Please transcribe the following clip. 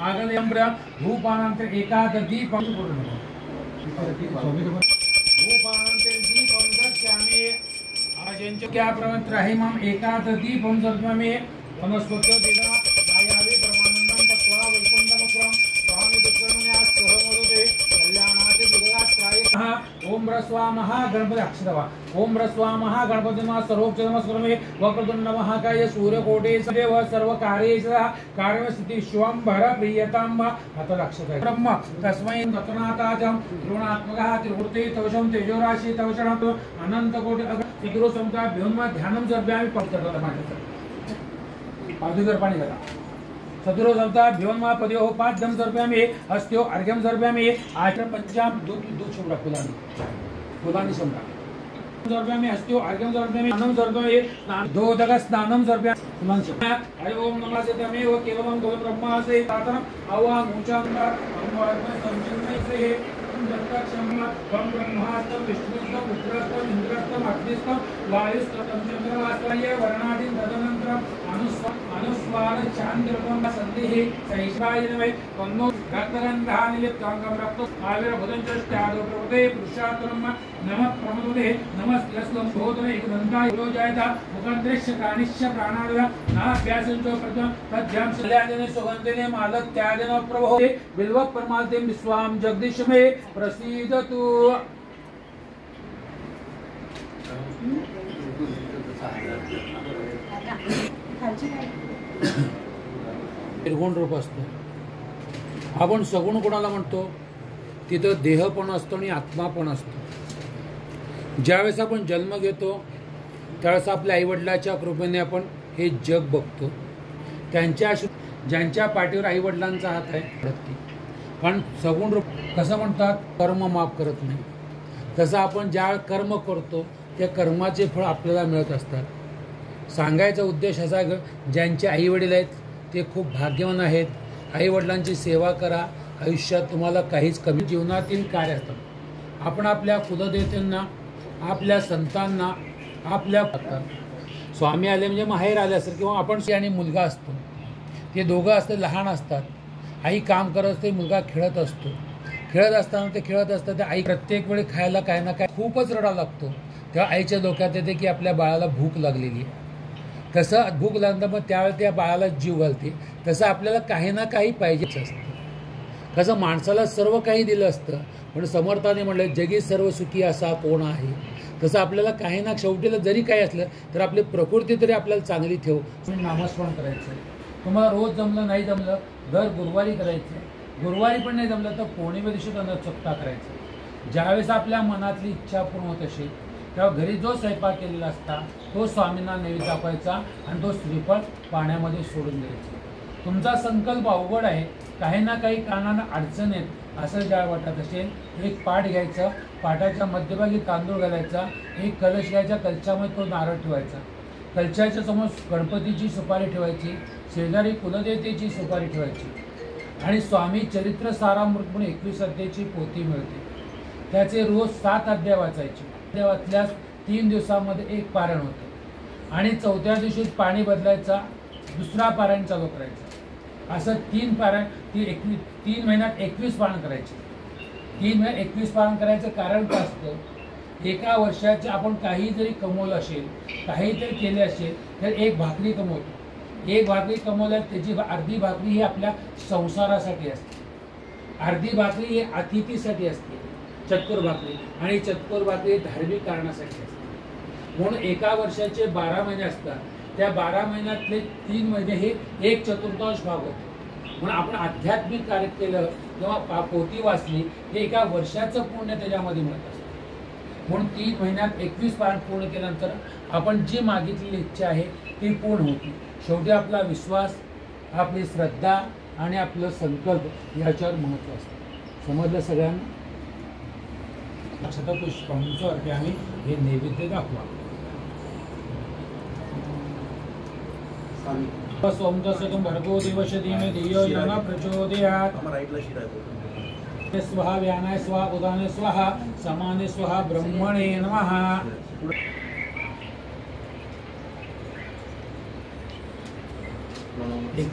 आगलयम्र धूपानांतर एकाद दीपं धूपानांतर दीपं दर्शयामि आजंच क्या प्रवंत्र हिमं एकाद दीपं दर्शयामि नमस्कृत्य दिना नायावे परमानंदं तत्वा वैकुंठमग्रं स्वामी दुःखरमण्या सहमोदते कल्याणाति दुर्गात्राय ओम ह्रस्वा महागणपति अक्षरवा ओम ह्रस्वा महागणपति नमः सर्वोपचार नमस्कारमे वक्रतुंड महाकाय सूर्यकोटि सदैव सर्वकार्येषु कार्यस्थिति शुभंभर प्रियतां अतः अक्षरः ब्रह्म तस्मै तत्नाताजं त्रिगुणात्मकः त्रिमूर्ति तवशं तेजोराशि तवशनात् अनंत कोटि चतुरो समता व्योम ध्यानं सर्व्यामि पवित्र माझ्या पादुकर पाणी घाला चतुरो समता व्योम पदयो पाद्यं सर्व्यामि हस्त्यो अर्घ्यं सर्व्यामि आचरण पंचाम दूध शुभ्र फुलानी सम्रा सर्व्यामि हस्त्यो अर्घ्यं सर्व्यामि अन्नं सर्व्यामि दोदक स्नानं सर्व्यामि फुलानी सम्रा हरि ओम नमः सेतमेव केवलं गोल ब्रह्मासे तातनं आवा मुचांगा अमवात्म संचिन्नैसे ब्रह्मास्त्रम विष्णुस्त्रम रुद्रास्त्रम इंद्रास्त्रम अग्निस्त्रम वायुस्त्रम चंद्रमास्त्रय वर्णादीन तदनंतरम अनुस्वार चांद्रम संदेहि सहिष्णायनवे कन्नो रक्तगंधानिलिप्तांगम रक्त आविर्भुतंचष्टादो प्रवते पुरुषात्तरम नमः प्रमोदे नमस्कृतं बोधने एकदंता योजायता मुखंद्रश्य कानिश्य प्राणादय नाभ्यासंचो प्रथम तद्ध्यां सल्याजने सुगंधने मालत्याजन प्रभोते बिल्व परमाद्य विश्वाम जगदीशमे प्रसीदतु निर्गुण रूप असतो. आपण सगुण कोणाला म्हणतो? तिथं देह पण असतो आणि आत्मा पण असतो. ज्यावेळेस आपण जन्म घेतो त्यावेळेस आपल्या आईवडिलाच्या कृपेने आपण हे जग बघतो. ज्यांच्या पाठीवर आईवडिलांचा हात आहे पण सगुण रूप कसं म्हणतात? कर्म माफ करत नाही. तसं आपण ज्या कर्म करतो त्या कर्माचे फळ आपल्याला मिळत असतात. सांगायचा उद्देश असा ज्यांचे आईवडील आहेत ते खूप भाग्यवान आहेत. आईवडिलांची सेवा करा. आयुष्यात तुम्हाला काहीच कमी जीवनातील कार्य असतं. आपण आपल्या कुलदेवतांना आपल्या संतांना आपल्या स्वामी आले म्हणजे माहेर आले असेल किंवा आपण आणि मुलगा असतो ते दोघं असते लहान असतात. आई काम करत असते मुलगा खेळत असतो. खेळत असताना ते खेळत असतात ते आई प्रत्येक वेळी खायला काय ना काय खूपच रडा लागतो. तेव्हा आईच्या डोक्यात येते की आपल्या बाळाला भूक लागलेली आहे. तसं भूक लागलं मग त्यावेळेला त्या बाळाला जीव घालते. तसं आपल्याला काही ना काही पाहिजेच असतं. कसं माणसाला सर्व काही दिलं असतं पण समर्थाने म्हणलं जगी सर्व सुखी असा कोण आहे. तसं आपल्याला काही ना शेवटीला जरी काही असलं तर आपली प्रकृती तरी आपल्याला चांगली ठेवू. नामस्मरण करायचं. तुम्हाला रोज जमलं नाही जमलं दर गुरुवारी करायचं. गुरुवारी पण नाही जमलं तर पौर्णिमे दिवशी न चुकता करायचं. ज्यावेळेस आपल्या मनातली इच्छा पूर्ण होत असेल तेव्हा घरी जो स्वयंपाक केलेला असता तो स्वामींना नैवेद्य दाखवायचा आणि तो श्रीफळ पाण्यामध्ये सोडून द्यायचा. तुमचा संकल्प अवघड आहे काही ना काही कारणानं अडचण येत असं ज्या वाटत असेल एक पाट घ्यायचं. पाटाच्या मध्यभागी तांदूळ घालायचा. एक कलश घ्यायचा. कलशामध्ये तो नारळ ठेवायचा. कलशाच्या समोर गणपतीची सुपारी ठेवायची. शेजारी कुलदेवतेची सुपारी ठेवायची आणि स्वामी चरित्र सारामृत म्हणून 21 अध्यायाची पोथी मिळते. त्याचे रोज 7 अध्याय वाचायचे. अध्याय वाचल्यास 3 दिवसामध्ये एक पारायण होतं आणि 4थ्या दिवशी पाणी बदलायचा. दुसरा पारायण चालू करायचा. असं 3 पारायण 3 महिन्यात 21 पारायण करायचे. 3 महिन्यात 21 पारायण करायचं कारण काय असतं? एका वर्षाचे आपण काही जरी कमवलं असेल काहीतरी केले असेल तर एक भाकरी कमवतो. एक भाकरी कमवल्यात त्याची अर्धी भाकरी ही आपल्या संसारासाठी असते. अर्धी भाकरी ही अतिथीसाठी असते चतकोर भाकरी आणि चतकोर भाकरी धार्मिक कारणासाठी असते. म्हणून एका वर्षाचे 12 महिने असतात. त्या 12 महिन्यातले 3 महिने हे 1/4 भाग होते. म्हणून आपण आध्यात्मिक कार्य केलं किंवा पोथी वाचली हे एका वर्षाचं पुण्य त्याच्यामध्ये मिळत असतं. म्हणून 3 महिन्यात 21 पारायण पूर्ण केल्यानंतर आपण जी मागितलेली इच्छा आहे ती पूर्ण होती. शेवटी आपला विश्वास आपली श्रद्धा आणि आपलं संकल्प याच्यावर महत्त्व असतं. समजलं सगळ्यांना? शतपुष्पांचं अर्थ आम्ही हे नैवेद्य दाखवा. सोमदसकं भर्गो दिवस धीमे धियो यो न प्रचोदयात्. स्वाहा व्यानाय स्वाहा उदाने स्वाहा समाने स्वाहा ब्रह्मणे नमः. एक